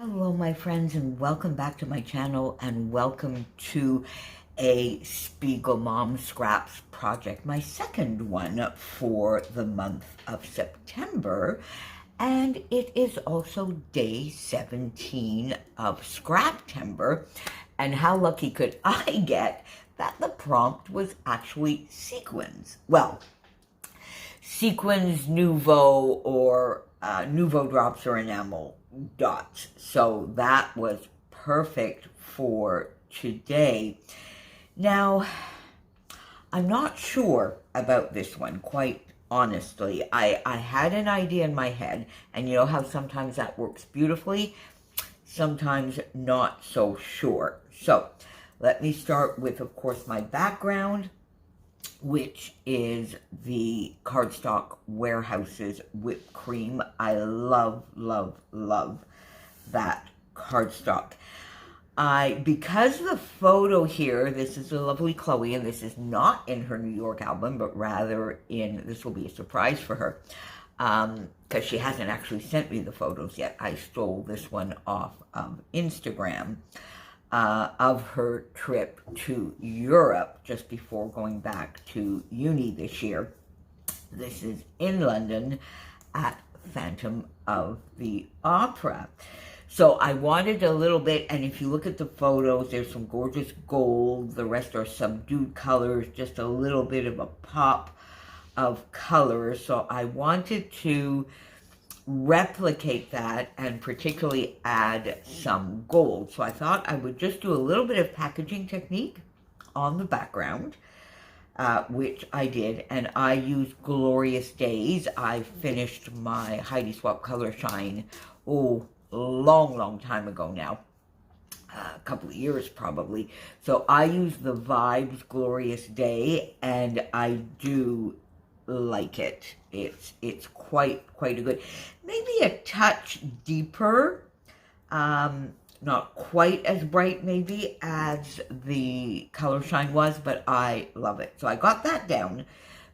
Hello, my friends, and welcome back to my channel, and welcome to a Spiegelmom Scraps project, my second one for the month of September, and it is also day 17 of Scraptember, and how lucky could I get that the prompt was actually sequins? Well, sequins nouveau or nouveau drops or enamel dots. So that was perfect for today. Now, I'm not sure about this one, quite honestly. I had an idea in my head, and you know how sometimes that works beautifully, sometimes not so sure. So let me start with, of course, my background, which is the Cardstock Warehouse's whipped cream. I love, love, love that cardstock. Because the photo here, this is a lovely Chloe, and this is not in her New York album, but rather this will be a surprise for her, because she hasn't actually sent me the photos yet. I stole this one off of Instagram. Of her trip to Europe just before going back to uni this year. This is in London at Phantom of the Opera. So I wanted a little bit, and if you look at the photos, there's some gorgeous gold, the rest are subdued colors, just a little bit of a pop of color. So I wanted to replicate that and particularly add some gold. So I thought I would just do a little bit of packaging technique on the background, which I did, and I used Glorious Days. I finished my Heidi Swapp Color Shine, long time ago now, a couple of years probably. So I use the Vibes Glorious Day, and I do like it. It's quite a good, maybe a touch deeper, not quite as bright maybe as the Color Shine was, but I love it. So I got that down,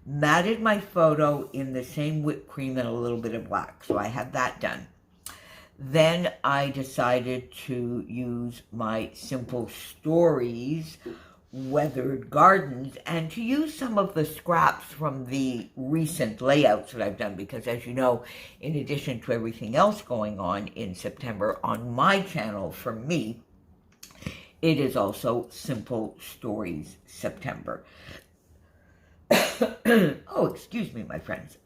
matted my photo in the same whipped cream and a little bit of black. So I had that done. Then I decided to use my Simple Stories Weathered Gardens, and to use some of the scraps from the recent layouts that I've done, because as you know, in addition to everything else going on in September on my channel, for me, it is also Simple Stories September. Oh, excuse me, my friends.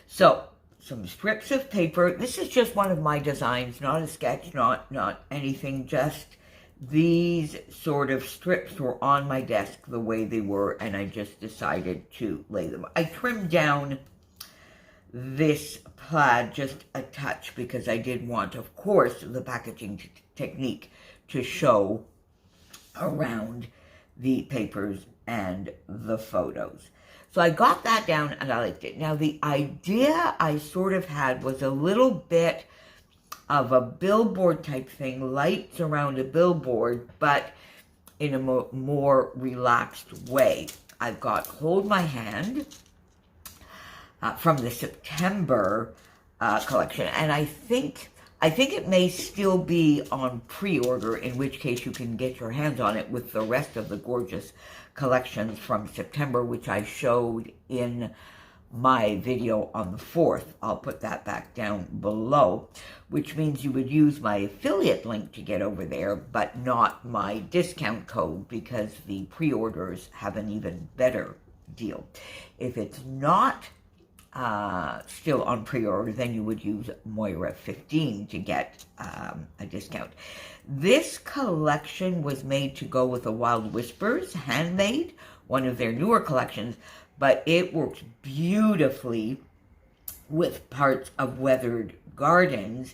So, some strips of paper. This is just one of my designs, not a sketch, not anything, just these sort of strips were on my desk the way they were, and I just decided to lay them. I trimmed down this plaid just a touch because I did want, of course, the packaging technique to show around the papers and the photos. So I got that down and I liked it. Now the idea I sort of had was a little bit of a billboard type thing, lights around a billboard, but in a more relaxed way. I've got Hold My Hand from the September collection, and I think it may still be on pre-order, in which case you can get your hands on it with the rest of the gorgeous collections from September, which I showed in my video on the 4th. I'll put that back down below, which means you would use my affiliate link to get over there, but not my discount code, because the pre-orders have an even better deal. If it's not still on pre-order, then you would use Moira15 to get a discount. This collection was made to go with the Wild Whispers Handmade, one of their newer collections, but it works beautifully with parts of Weathered Gardens,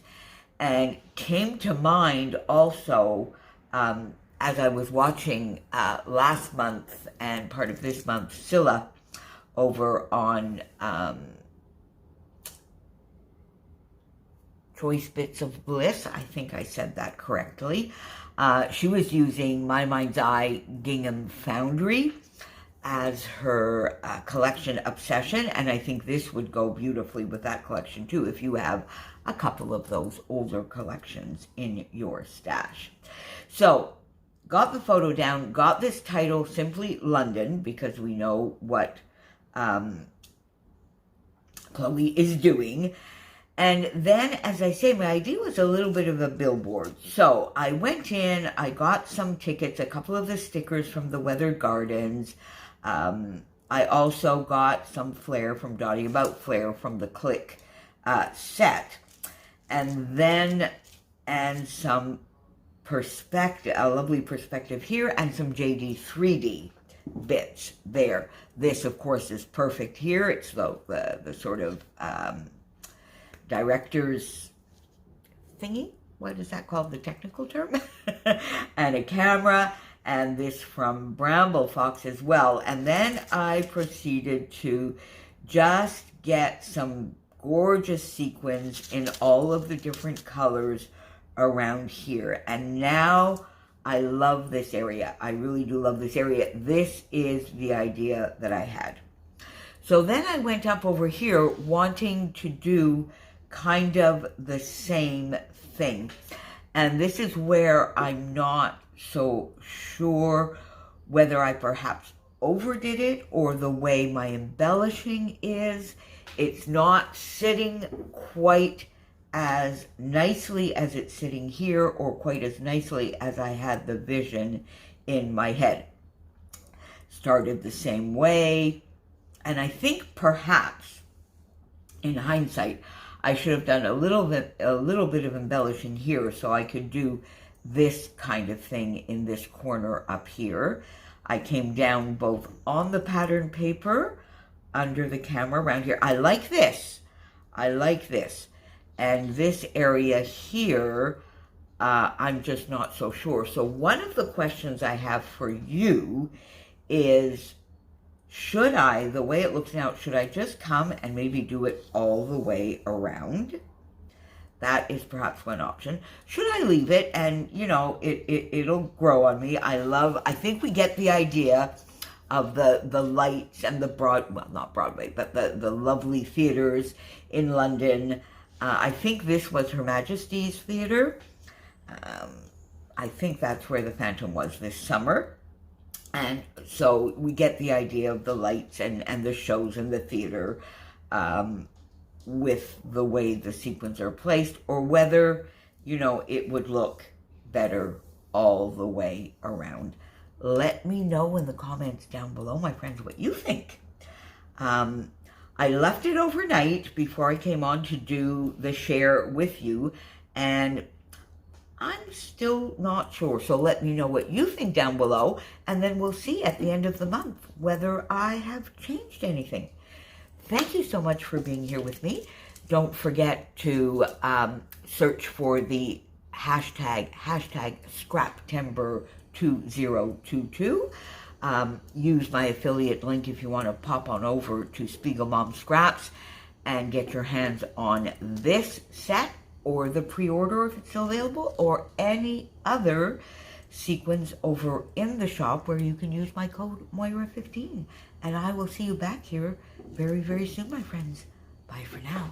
and came to mind also as I was watching last month and part of this month, Scylla over on Choice Bits of Bliss. I think I said that correctly. She was using My Mind's Eye Gingham Foundry, as her collection obsession, and I think this would go beautifully with that collection too if you have a couple of those older collections in your stash. So, got the photo down, got this title simply London, because we know what Chloe is doing. And then, as I say, my idea was a little bit of a billboard. So I went in, I got some tickets, a couple of the stickers from the Weather Gardens. I also got some flair from Dottie About Flair from the Click set. And then, and some perspective, a lovely perspective here, and some JD 3D bits there. This, of course, is perfect here. It's the sort of director's thingy. What is that called? The technical term? And a camera. And this from Bramble Fox as well. And then I proceeded to just get some gorgeous sequins in all of the different colors around here. And now I love this area. I really do love this area. This is the idea that I had. So then I went up over here wanting to do kind of the same thing. And this is where I'm not so sure whether I perhaps overdid it or the way my embellishing is. It's not sitting quite as nicely as it's sitting here, or quite as nicely as I had the vision in my head. Started the same way, and I think perhaps in hindsight I should have done a little bit of embellishing here so I could do this kind of thing in this corner up here. I came down both on the pattern paper, under the camera around here. I like this. I like this. And this area here, I'm just not so sure. So one of the questions I have for you is, should I, the way it looks now, should I just come and maybe do it all the way around? That is perhaps one option. Should I leave it and, you know, it'll grow on me? I think we get the idea of the lights and the not Broadway, but the lovely theaters in London. I think this was Her Majesty's Theatre. I think that's where the Phantom was this summer. And so we get the idea of the lights and the shows in the theater with the way the sequins are placed, or whether, you know, it would look better all the way around. Let me know in the comments down below, my friends, what you think. I left it overnight before I came on to do the share with you, and I'm still not sure. So let me know what you think down below, and then we'll see at the end of the month whether I have changed anything. Thank you so much for being here with me. Don't forget to search for the hashtag Scraptember2022. Use my affiliate link if you want to pop on over to Spiegelmom Scraps and get your hands on this set, or the pre-order if it's still available, or any other sequins over in the shop where you can use my code Moira15. And I will see you back here very, very soon, my friends. Bye for now.